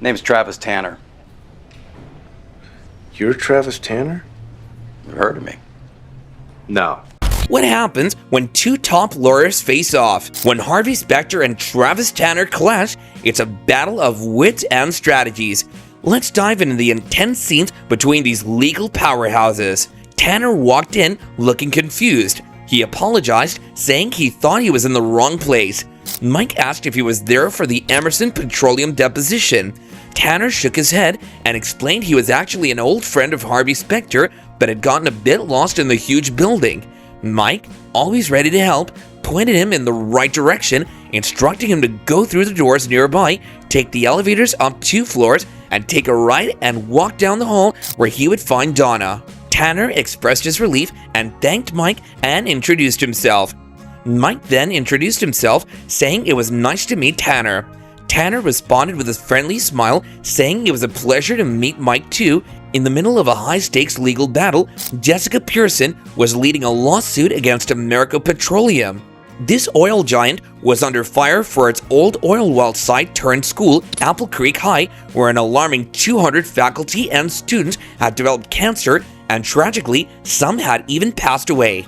Name's Travis Tanner. You're Travis Tanner? You heard of me? No. What happens when two top lawyers face off? When Harvey Specter and Travis Tanner clash, it's a battle of wits and strategies. Let's dive into the intense scenes between these legal powerhouses. Tanner walked in looking confused. He apologized, saying he thought he was in the wrong place. Mike asked if he was there for the Emerson Petroleum deposition. Tanner shook his head and explained he was actually an old friend of Harvey Specter, but had gotten a bit lost in the huge building. Mike, always ready to help, pointed him in the right direction, instructing him to go through the doors nearby, take the elevators up 2 floors, and take a right and walk down the hall where he would find Donna. Tanner expressed his relief and thanked Mike and introduced himself. Mike then introduced himself, saying it was nice to meet Tanner. Tanner responded with a friendly smile, saying it was a pleasure to meet Mike too. In the middle of a high-stakes legal battle, Jessica Pearson was leading a lawsuit against American Petroleum. This oil giant was under fire for its old oil well site turned school, Apple Creek High, where an alarming 200 faculty and students had developed cancer, and tragically, some had even passed away.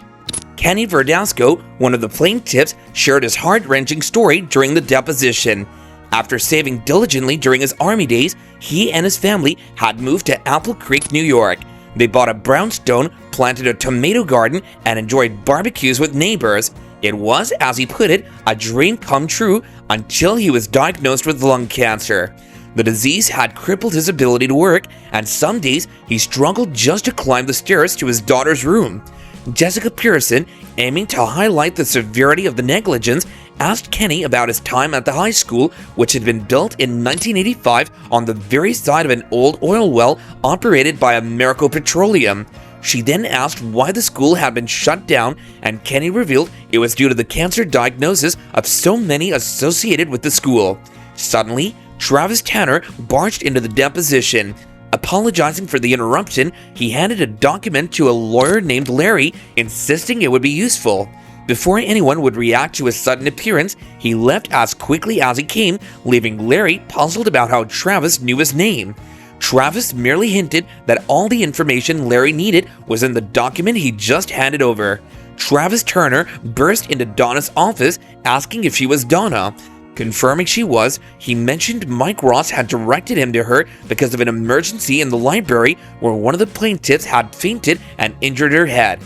Kenny Verdasco, one of the plaintiffs, shared his heart-wrenching story during the deposition. After saving diligently during his army days, he and his family had moved to Apple Creek, New York. They bought a brownstone, planted a tomato garden, and enjoyed barbecues with neighbors. It was, as he put it, a dream come true until he was diagnosed with lung cancer. The disease had crippled his ability to work, and some days he struggled just to climb the stairs to his daughter's room. Jessica Pearson, aiming to highlight the severity of the negligence, asked Kenny about his time at the high school, which had been built in 1985 on the very side of an old oil well operated by American Petroleum. She then asked why the school had been shut down, and Kenny revealed it was due to the cancer diagnosis of so many associated with the school. Suddenly, Travis Tanner barged into the deposition. Apologizing for the interruption, he handed a document to a lawyer named Larry, insisting it would be useful. Before anyone would react to his sudden appearance, he left as quickly as he came, leaving Larry puzzled about how Travis knew his name. Travis merely hinted that all the information Larry needed was in the document he just handed over. Travis Tanner burst into Donna's office, asking if she was Donna. Confirming she was, he mentioned Mike Ross had directed him to her because of an emergency in the library where one of the plaintiffs had fainted and injured her head.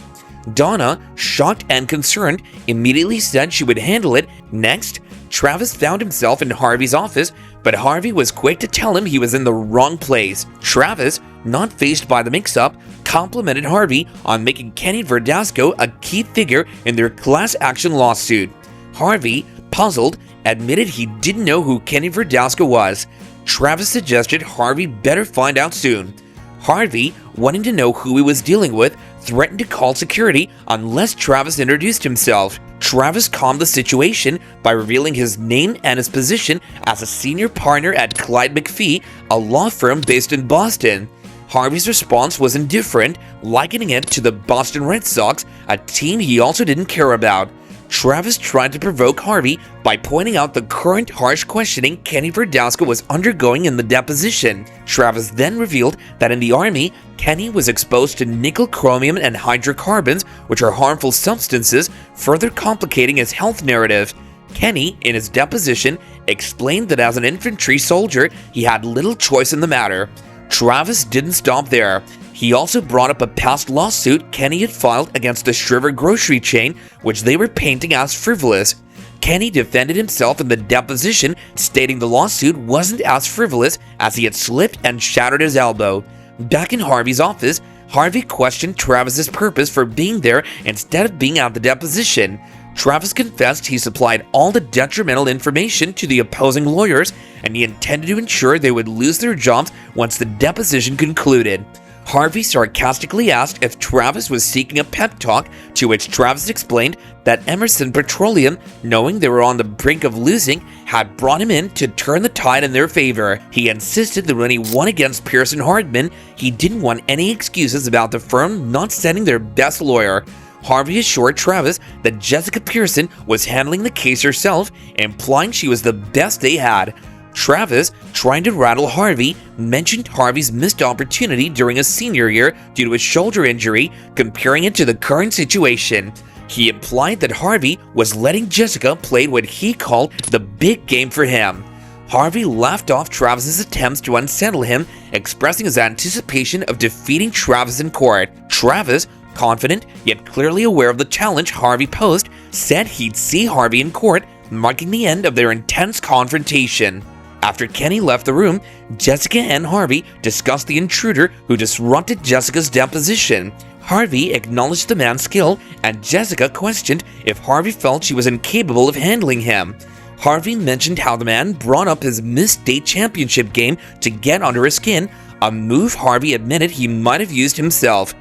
Donna, shocked and concerned, immediately said she would handle it. Next, Travis found himself in Harvey's office, but Harvey was quick to tell him he was in the wrong place. Travis, not fazed by the mix-up, complimented Harvey on making Kenny Verdasco a key figure in their class action lawsuit. Harvey, puzzled, admitted he didn't know who Kenny Verdasco was. Travis suggested Harvey better find out soon. Harvey, wanting to know who he was dealing with, threatened to call security unless Travis introduced himself. Travis calmed the situation by revealing his name and his position as a senior partner at Clyde McPhee, a law firm based in Boston. Harvey's response was indifferent, likening it to the Boston Red Sox, a team he also didn't care about. Travis tried to provoke Harvey by pointing out the current harsh questioning Kenny Verdasco was undergoing in the deposition. Travis then revealed that in the Army, Kenny was exposed to nickel, chromium, and hydrocarbons, which are harmful substances, further complicating his health narrative. Kenny, in his deposition, explained that as an infantry soldier, he had little choice in the matter. Travis didn't stop there. He also brought up a past lawsuit Kenny had filed against the Shriver grocery chain, which they were painting as frivolous. Kenny defended himself in the deposition, stating the lawsuit wasn't as frivolous as he had slipped and shattered his elbow. Back in Harvey's office, Harvey questioned Travis's purpose for being there instead of being at the deposition. Travis confessed he supplied all the detrimental information to the opposing lawyers, and he intended to ensure they would lose their jobs once the deposition concluded. Harvey sarcastically asked if Travis was seeking a pep talk, to which Travis explained that Emerson Petroleum, knowing they were on the brink of losing, had brought him in to turn the tide in their favor. He insisted that when he won against Pearson Hardman, he didn't want any excuses about the firm not sending their best lawyer. Harvey assured Travis that Jessica Pearson was handling the case herself, implying she was the best they had. Travis, trying to rattle Harvey, mentioned Harvey's missed opportunity during his senior year due to a shoulder injury, comparing it to the current situation. He implied that Harvey was letting Jessica play what he called the big game for him. Harvey laughed off Travis's attempts to unsettle him, expressing his anticipation of defeating Travis in court. Travis, confident yet clearly aware of the challenge Harvey posed, said he'd see Harvey in court, marking the end of their intense confrontation. After Kenny left the room, Jessica and Harvey discussed the intruder who disrupted Jessica's deposition. Harvey acknowledged the man's skill, and Jessica questioned if Harvey felt she was incapable of handling him. Harvey mentioned how the man brought up his missed state championship game to get under his skin, a move Harvey admitted he might have used himself.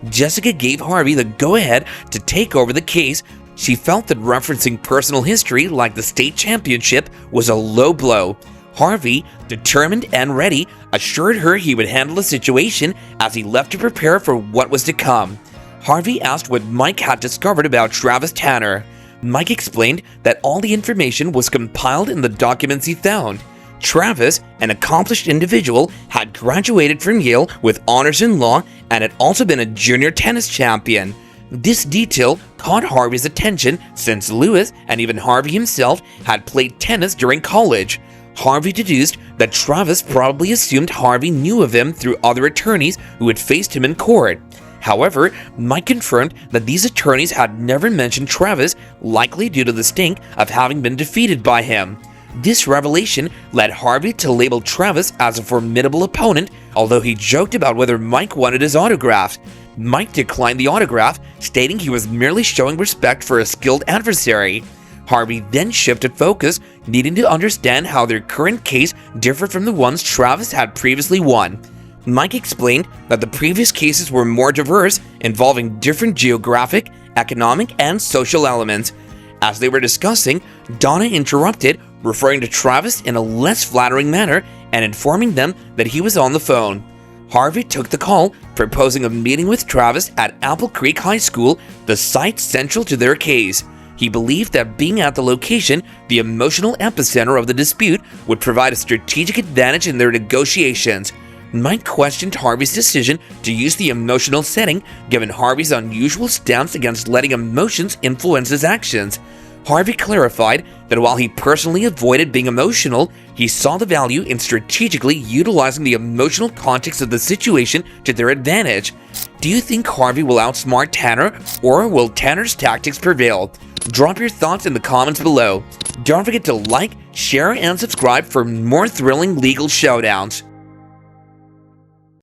Jessica gave Harvey the go-ahead to take over the case. She felt that referencing personal history like the state championship was a low blow. Harvey, determined and ready, assured her he would handle the situation as he left to prepare for what was to come. Harvey asked what Mike had discovered about Travis Tanner. Mike explained that all the information was compiled in the documents he found. Travis, an accomplished individual, had graduated from Yale with honors in law and had also been a junior tennis champion. This detail caught Harvey's attention since Lewis and even Harvey himself had played tennis during college. Harvey deduced that Travis probably assumed Harvey knew of him through other attorneys who had faced him in court. However, Mike confirmed that these attorneys had never mentioned Travis, likely due to the stink of having been defeated by him. This revelation led Harvey to label Travis as a formidable opponent, although he joked about whether Mike wanted his autograph. Mike declined the autograph, stating he was merely showing respect for a skilled adversary. Harvey then shifted focus, needing to understand how their current case differed from the ones Travis had previously won. Mike explained that the previous cases were more diverse, involving different geographic, economic, and social elements. As they were discussing, Donna interrupted, referring to Travis in a less flattering manner and informing them that he was on the phone. Harvey took the call, proposing a meeting with Travis at Apple Creek High School, the site central to their case. He believed that being at the location, the emotional epicenter of the dispute, would provide a strategic advantage in their negotiations. Mike questioned Harvey's decision to use the emotional setting, given Harvey's unusual stance against letting emotions influence his actions. Harvey clarified that while he personally avoided being emotional, he saw the value in strategically utilizing the emotional context of the situation to their advantage. Do you think Harvey will outsmart Tanner, or will Tanner's tactics prevail? Drop your thoughts in the comments below. Don't forget to like, share, and subscribe for more thrilling legal showdowns.